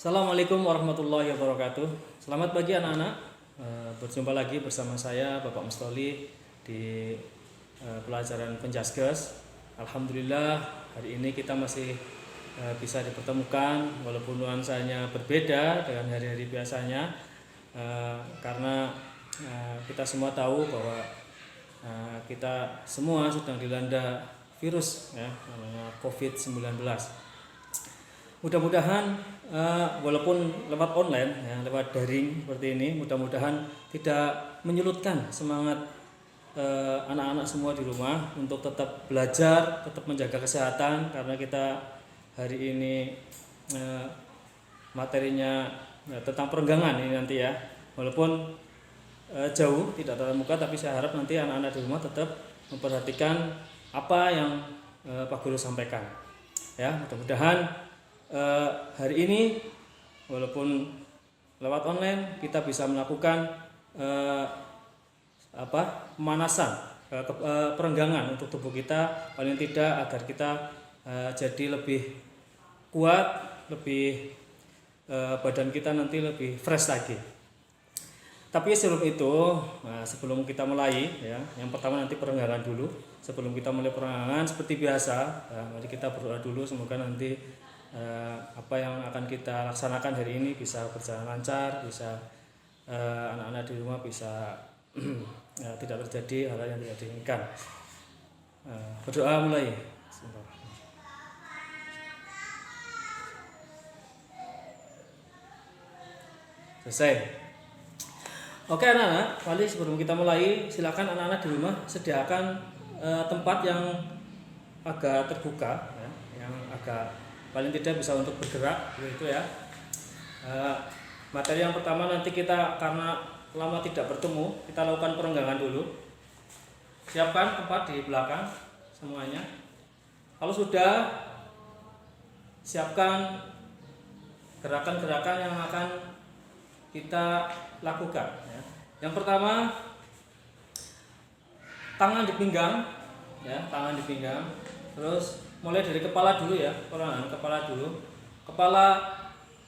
Assalamualaikum warahmatullahi wabarakatuh. Selamat pagi anak-anak. Berjumpa lagi bersama saya Bapak Mustoli di pelajaran Penjaskes. Alhamdulillah hari ini kita masih bisa dipertemukan walaupun nuansanya berbeda dengan hari-hari biasanya, karena kita semua tahu bahwa kita semua sedang dilanda virus namanya COVID-19. Mudah-mudahan walaupun lewat online lewat daring seperti ini, mudah-mudahan tidak menyulitkan semangat anak-anak semua di rumah untuk tetap belajar, tetap menjaga kesehatan, karena kita hari ini materinya tentang perenggangan ini nanti ya. Walaupun jauh tidak tatap muka, tapi saya harap nanti anak-anak di rumah tetap memperhatikan apa yang Pak Guru sampaikan. Ya, mudah-mudahan hari ini walaupun lewat online kita bisa melakukan pemanasan, perenggangan untuk tubuh kita, paling tidak agar kita jadi lebih kuat, lebih badan kita nanti lebih fresh lagi. Tapi sebelum itu, sebelum kita mulai yang pertama nanti perenggangan dulu. Sebelum kita mulai perenggangan seperti biasa, mari kita berdoa dulu, semoga nanti apa yang akan kita laksanakan hari ini bisa berjalan lancar, bisa anak-anak di rumah bisa tidak terjadi hal yang tidak diinginkan. Berdoa mulai. Selesai. Oke anak-anak, mari sebelum kita mulai, silakan anak-anak di rumah sediakan tempat yang agak terbuka, yang agak paling tidak bisa untuk bergerak gitu ya. Materi yang pertama nanti kita, karena lama tidak bertemu, kita lakukan perenggangan dulu. Siapkan tempat di belakang semuanya. Kalau sudah, siapkan gerakan-gerakan yang akan kita lakukan ya. Yang pertama, tangan di pinggang ya, tangan di pinggang. Terus mulai dari kepala dulu ya, kepala dulu, kepala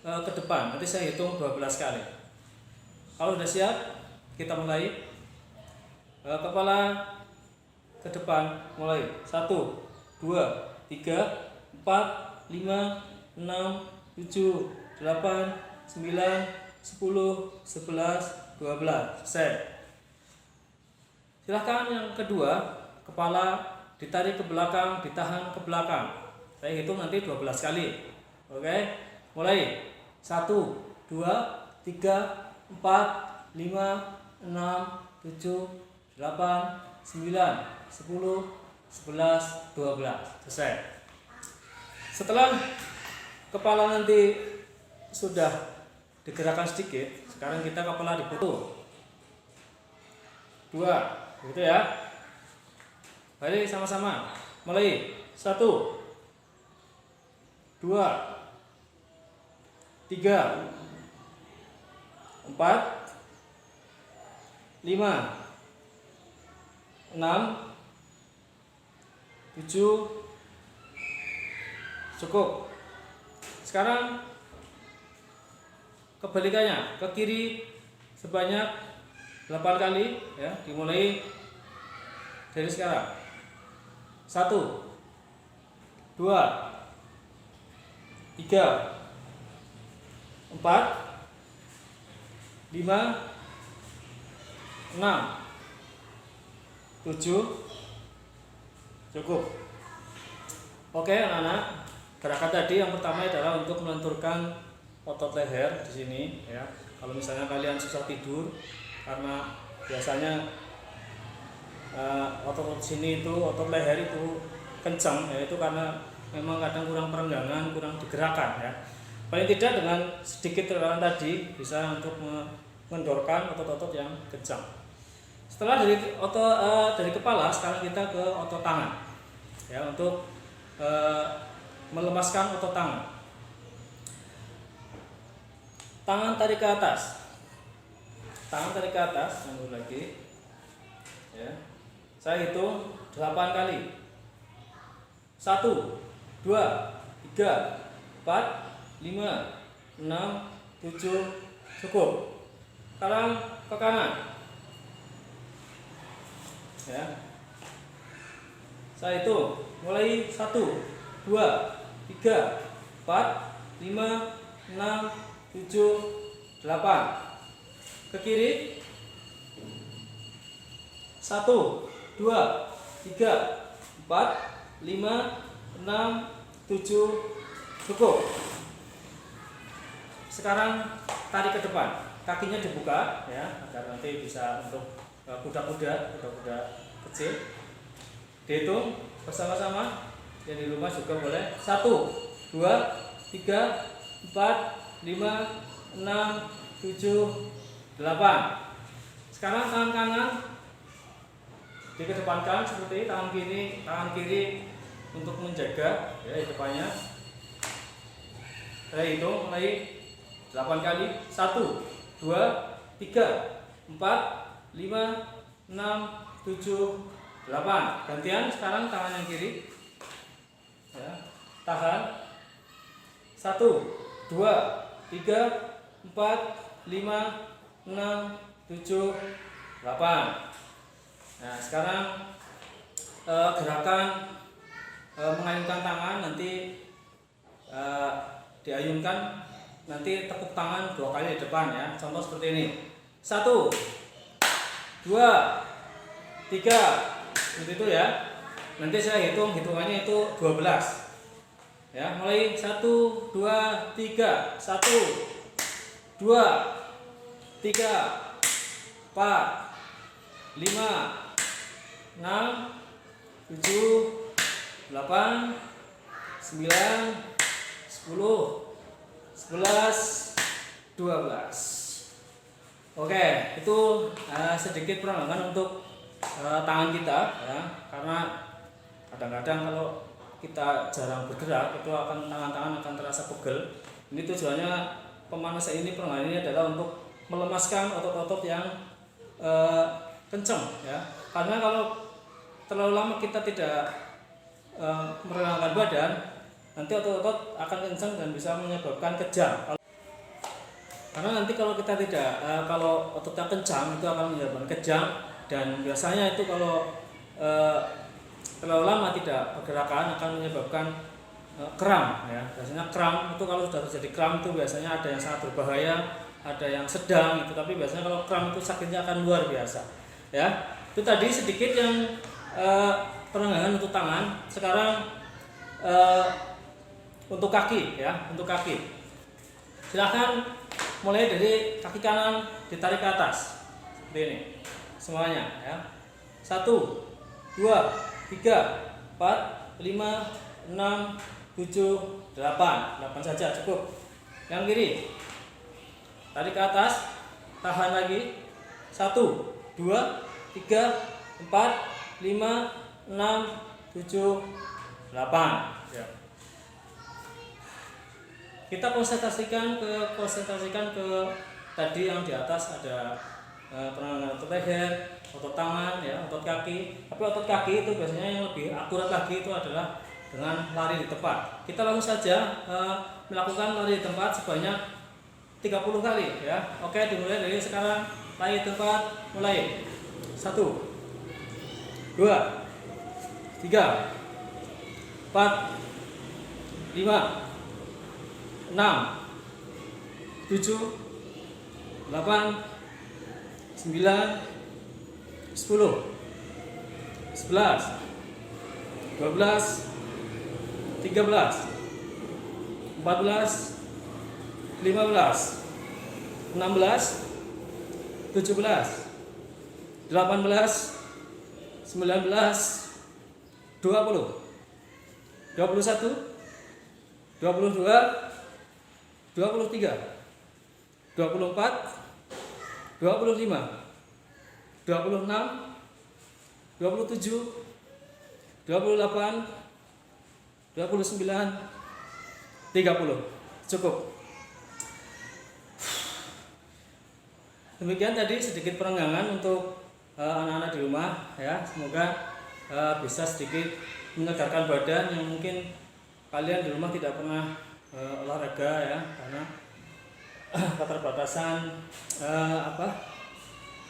ke depan. Nanti saya hitung 12 kali. Kalau sudah siap, kita mulai. Kepala ke depan, mulai 1, 2, 3, 4, 5, 6, 7, 8, 9, 10, 11, 12. Selesai. Silahkan yang kedua, kepala ditarik ke belakang, ditahan ke belakang. Saya hitung nanti 12 kali. Oke? Mulai. 1, 2, 3, 4, 5, 6, 7, 8, 9, 10, 11, 12. Selesai. Setelah kepala nanti sudah digerakkan sedikit, sekarang kita kepala diputar. 2, gitu ya. Mari sama-sama. Mulai. 1, 2, 3, 4, 5, 6, 7. Cukup. Sekarang kebalikannya, ke kiri sebanyak 8 kali ya, dimulai dari sekarang. 1, 2, 3, 4, 5, 6, 7. Cukup. Oke anak-anak, gerakan tadi yang pertama adalah untuk melenturkan otot leher di sini ya. Kalau misalnya kalian susah tidur karena biasanya otot sini itu, otot leher itu kencang ya, itu karena memang kadang kurang perenggangan, kurang digerakkan ya. Paling tidak dengan sedikit gerakan tadi bisa untuk mengendorkan otot-otot yang kencang. Setelah dari kepala, sekarang kita ke otot tangan ya, untuk melemaskan otot tangan. Tangan tarik ke atas. Tangan tarik ke atas, sambung lagi ya. Saya hitung 8 kali. 1, 2, 3, 4, 5, 6, 7, cukup. Sekarang ke kanan. Ya. Saya hitung mulai 1, 2, 3, 4, 5, 6, 7, 8. Ke kiri 1, 2, 3, 4, 5, 6, 7, cukup. Sekarang tarik ke depan, kakinya dibuka ya, agar nanti bisa untuk kuda-kuda kecil. Dihitung bersama-sama, yang di rumah juga boleh. 1, 2, 3, 4, 5, 6, 7, 8. Sekarang tangan kanan dikedepankan seperti tangan kiri untuk menjaga ya di depannya. Saya hitung mulai 8 kali. 1, 2, 3, 4, 5, 6, 7, 8. Gantian sekarang tangan yang kiri. Ya, tahan. 1, 2, 3, 4, 5, 6, 7, 8. Nah, sekarang gerakan mengayunkan tangan nanti diayunkan, nanti tepuk tangan 2 kali di depan ya. Contoh seperti ini. 1, 2, 3. Seperti itu ya. Nanti saya hitungannya itu 12. Ya, mulai 1, 2, 3. 1, 2, 3, 4, 5, 6, 7, 8, 9, 10, 11, 12. Oke, itu sedikit perangangan untuk tangan kita ya, karena kadang-kadang kalau kita jarang bergerak itu tangan-tangan akan terasa pegel. Ini tujuannya pemanasan ini, perangangan ini adalah untuk melemaskan otot-otot yang kencang ya. Karena kalau terlalu lama kita tidak meregangkan badan, nanti otot-otot akan kencang dan bisa menyebabkan kejang. Karena nanti kalau kita tidak kalau ototnya kencang itu akan menyebabkan kejang, dan biasanya itu kalau terlalu lama tidak pergerakan akan menyebabkan kram ya. Biasanya kram itu, kalau sudah terjadi kram itu biasanya ada yang sangat berbahaya, ada yang sedang itu, tapi biasanya kalau kram itu sakitnya akan luar biasa ya. Itu tadi sedikit yang perenggangan untuk tangan. Sekarang untuk kaki ya, untuk kaki silahkan mulai dari kaki kanan ditarik ke atas seperti ini semuanya ya. 1, 2, 3, 4, 5, 6, 7, 8 saja cukup. Yang kiri tarik ke atas, tahan lagi. 1, 2, 3, 4, 5, 6, 7, 8 ya. Kita konsentrasikan ke tadi yang di atas, ada perangangan otot leher, otot tangan ya, otot kaki. Tapi otot kaki itu biasanya yang lebih akurat lagi itu adalah dengan lari di tempat. Kita langsung saja melakukan lari di tempat sebanyak 30 kali ya. Oke, dimulai dari sekarang. Lari di tempat, mulai. 1, 2, 3, 4, 5, 6, 7, 8, 9, 10, 11, 12, 13, 14, 15, 16, 17, 18, 19, 20, 21, 22, 23, 24, 25, 26, 27, 28, 29, 30. Cukup. Demikian tadi sedikit perenggangan untuk anak-anak di rumah ya. Semoga bisa sedikit menyegarkan badan yang mungkin kalian di rumah tidak pernah olahraga ya, karena keterbatasan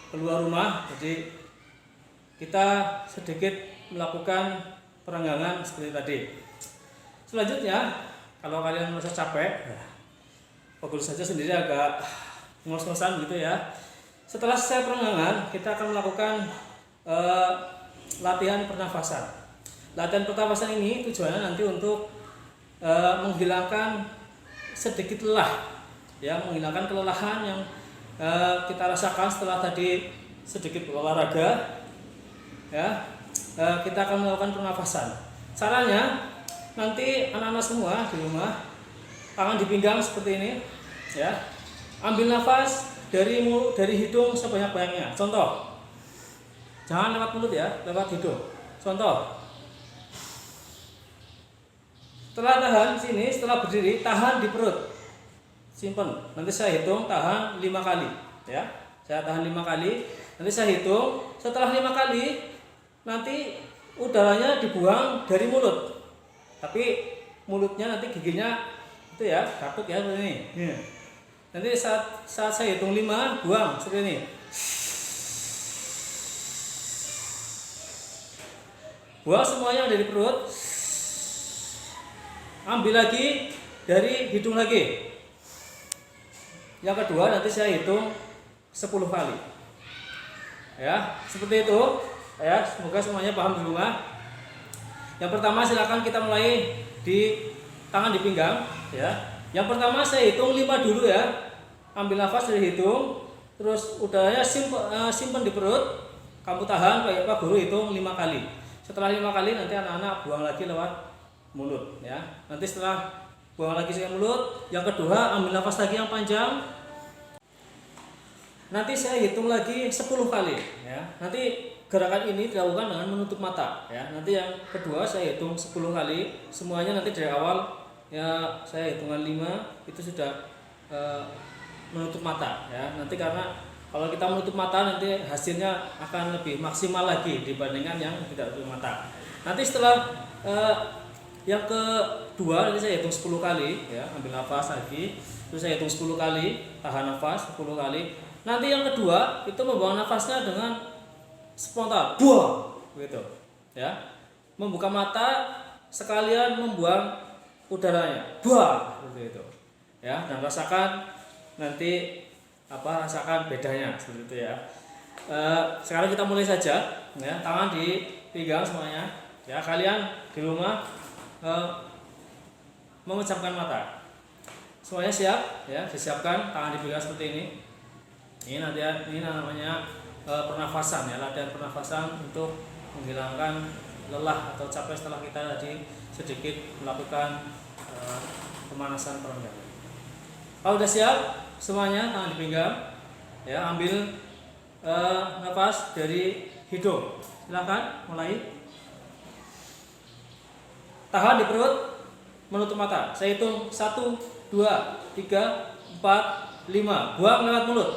keluar rumah, jadi kita sedikit melakukan perenggangan seperti tadi. Selanjutnya, kalau kalian merasa capek, pegel saja sendiri agak ngos-ngosan gitu ya. Setelah selesai perenggangan, kita akan melakukan latihan pernafasan. Latihan pernafasan ini tujuannya nanti untuk menghilangkan sedikit lelah, ya, menghilangkan kelelahan yang kita rasakan setelah tadi sedikit olahraga. Ya, kita akan melakukan pernafasan. Caranya nanti anak-anak semua di rumah, tangan di pinggang seperti ini, ya. Ambil nafas dari hidung sebanyak-banyaknya. Contoh, jangan lewat mulut ya, lewat hidung. Contoh, setelah tahan sini, setelah berdiri, tahan di perut, simpen. Nanti saya hitung, tahan 5 kali, ya. Saya tahan 5 kali. Nanti saya hitung. Setelah 5 kali, nanti udaranya dibuang dari mulut, tapi mulutnya nanti giginya itu ya takut ya seperti ini. Nanti saat saya hitung 5, buang seperti ini. Buang semuanya dari perut. Ambil lagi dari hidung lagi. Yang kedua nanti saya hitung 10 kali. Ya, seperti itu. Ya, semoga semuanya paham di rumah. Yang pertama silakan kita mulai di tangan di pinggang, ya. Yang pertama saya hitung 5 dulu ya. Ambil nafas dari hidung, terus udaranya simpan di perut. Kamu tahan, Pak Guru hitung 5 kali. Setelah 5 kali nanti anak-anak buang lagi lewat mulut, ya. Nanti setelah buang lagi ke mulut, yang kedua ambil nafas lagi yang panjang. Nanti saya hitung lagi 10 kali, ya. Nanti gerakan ini dilakukan dengan menutup mata, ya. Nanti yang kedua saya hitung 10 kali. Semuanya nanti dari awal ya saya hitungan 5 itu sudah menutup mata, ya. Nanti karena kalau kita menutup mata nanti hasilnya akan lebih maksimal lagi dibandingkan yang tidak menutup mata. Nanti setelah yang kedua nanti saya hitung 10 kali, ya. Ambil nafas lagi, terus saya hitung 10 kali, tahan nafas 10 kali. Nanti yang kedua itu membuang nafasnya dengan spontan, buang, gitu, ya. Membuka mata sekalian membuang udaranya, buang, seperti itu, ya. Dan rasakan nanti rasakan bedanya seperti itu ya. Sekarang kita mulai saja, ya. Tangan dipegang semuanya, ya. Kalian di rumah memejamkan mata. Semuanya siap, ya. Disiapkan, tangan dipegang seperti ini. Ini nanti ini namanya pernafasan, ya, latihan pernafasan untuk menghilangkan lelah atau capek setelah kita tadi sedikit melakukan pemanasan perenggangan. Kalau sudah siap semuanya, tangan dipinggang, ya. Ambil nafas dari hidung, silakan mulai. Tahan di perut, menutup mata. Saya hitung 1, 2, 3, 4, 5. Buang lewat mulut.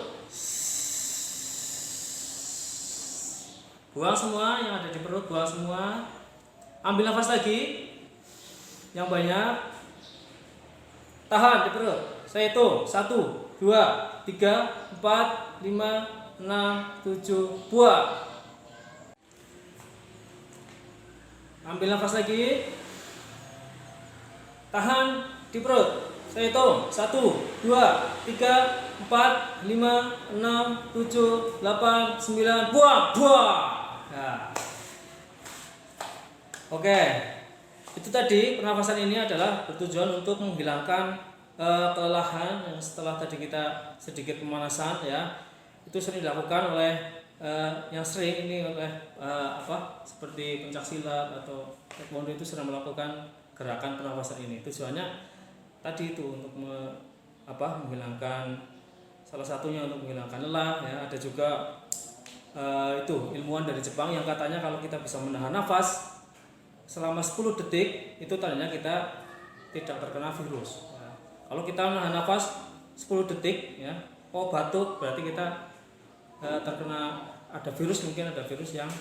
Buang semua yang ada di perut, buang semua. Ambil nafas lagi yang banyak. Tahan di perut. Saya hitung 1, 2, 3, 4, 5, 6, 7. Buang. Ambil nafas lagi. Tahan di perut. Saya hitung 1, 2, 3, 4, 5, 6, 7, 8, 9. Buang, buang. Nah. Oke, itu tadi pernafasan ini adalah bertujuan untuk menghilangkan kelelahan yang setelah tadi kita sedikit pemanasan, ya. Itu sering dilakukan oleh yang sering ini oleh seperti pencaksilat atau taekwondo itu sering melakukan gerakan pernafasan ini. Tujuannya tadi itu untuk menghilangkan, salah satunya untuk menghilangkan lelah, ya. Ada juga itu ilmuwan dari Jepang yang katanya kalau kita bisa menahan nafas selama 10 detik itu tandanya kita tidak terkena virus, ya. Kalau kita menahan nafas 10 detik, ya, batuk berarti kita terkena, ada virus, mungkin ada virus yang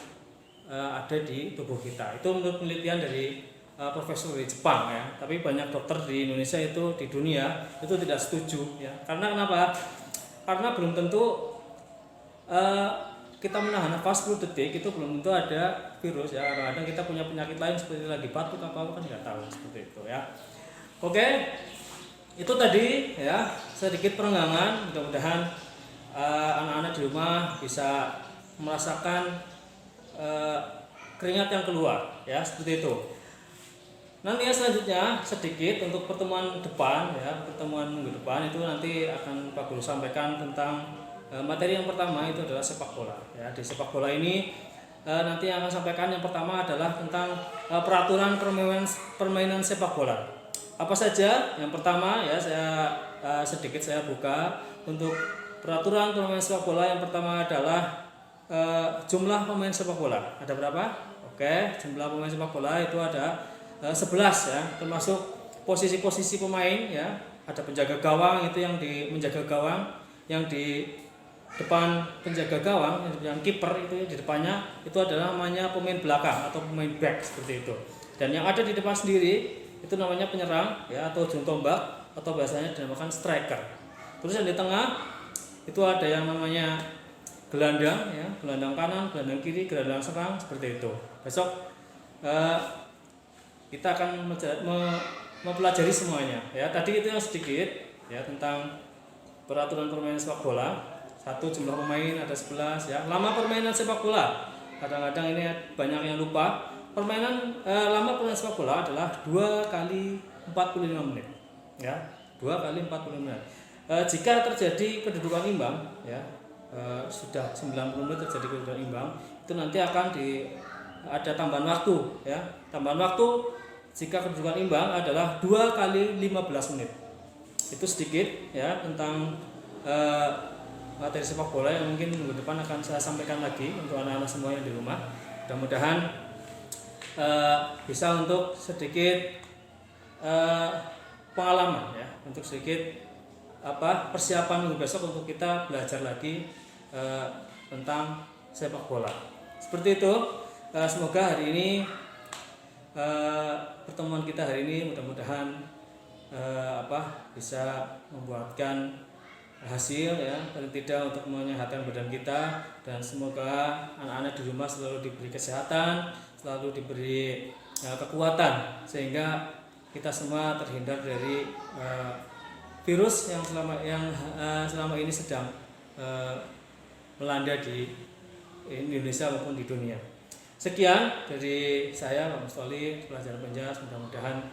ada di tubuh kita. Itu menurut penelitian dari profesor di Jepang ya, tapi banyak dokter di Indonesia itu di dunia itu tidak setuju ya. Karena kenapa? Karena belum tentu kita menahan nafas 10 detik itu belum tentu ada virus ya. Kadang-kadang kita punya penyakit lain seperti lagi batuk apa kan nggak tahu seperti itu ya. Oke, itu tadi ya sedikit perenggangan. Mudah-mudahan anak-anak di rumah bisa merasakan keringat yang keluar ya, seperti itu. Nanti ya selanjutnya sedikit untuk pertemuan depan ya, pertemuan minggu depan itu nanti akan Pak Guru sampaikan tentang materi yang pertama itu adalah sepak bola ya. Di sepak bola ini nanti yang akan sampaikan yang pertama adalah tentang peraturan permainan sepak bola. Apa saja? Yang pertama ya saya sedikit saya buka untuk peraturan permainan sepak bola. Yang pertama adalah jumlah pemain sepak bola. Ada berapa? Oke, jumlah pemain sepak bola itu ada 11 ya, termasuk posisi-posisi pemain ya. Ada penjaga gawang itu yang menjaga gawang, yang di depan penjaga gawang, yang kiper itu di depannya itu adalah namanya pemain belakang atau pemain back seperti itu. Dan yang ada di depan sendiri itu namanya penyerang ya, atau ujung tombak, atau biasanya dinamakan striker. Terus yang di tengah itu ada yang namanya gelandang ya, gelandang kanan, gelandang kiri, gelandang serang seperti itu. Besok kita akan mempelajari semuanya ya. Tadi itu yang sedikit ya tentang peraturan permainan sepak bola. Satu, jumlah pemain ada 11 ya. Lama permainan sepak bola. Kadang-kadang ini banyak yang lupa. Lama permainan sepak bola adalah 2 kali 45 menit ya. 2 kali 45 menit. Jika terjadi kedudukan imbang ya, sudah 90 menit terjadi kedudukan imbang, itu nanti akan ada tambahan waktu ya. Tambahan waktu jika kedudukan imbang adalah 2 kali 15 menit. Itu sedikit ya tentang materi sepak bola yang mungkin minggu depan akan saya sampaikan lagi untuk anak-anak semua yang di rumah. Mudah-mudahan bisa untuk sedikit pengalaman ya, untuk sedikit persiapan minggu besok untuk kita belajar lagi tentang sepak bola. Seperti itu. Semoga hari ini pertemuan kita hari ini mudah-mudahan bisa membuatkan hasil ya, paling tidak untuk menyehatkan badan kita, dan semoga anak-anak di rumah selalu diberi kesehatan, selalu diberi kekuatan sehingga kita semua terhindar dari virus yang selama ini sedang melanda di Indonesia maupun di dunia. Sekian dari saya Pak Mustoli, pelajar Penjas. Mudah-mudahan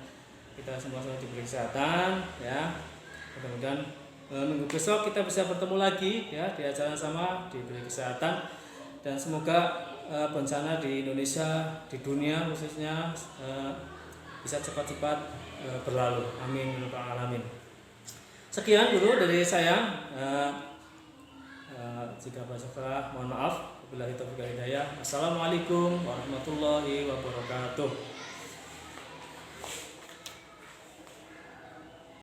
kita semua selalu diberi kesehatan ya. Mudah-mudahan minggu besok kita bisa bertemu lagi ya di acara sama, diberi kesehatan, dan semoga bencana di Indonesia, di dunia khususnya bisa cepat-cepat berlalu. Amin ya rabbal alamin. Sekian dulu dari saya. Jika ada salah mohon maaf. Wabillahi taufiq wal hidayah. Assalamualaikum warahmatullahi wabarakatuh.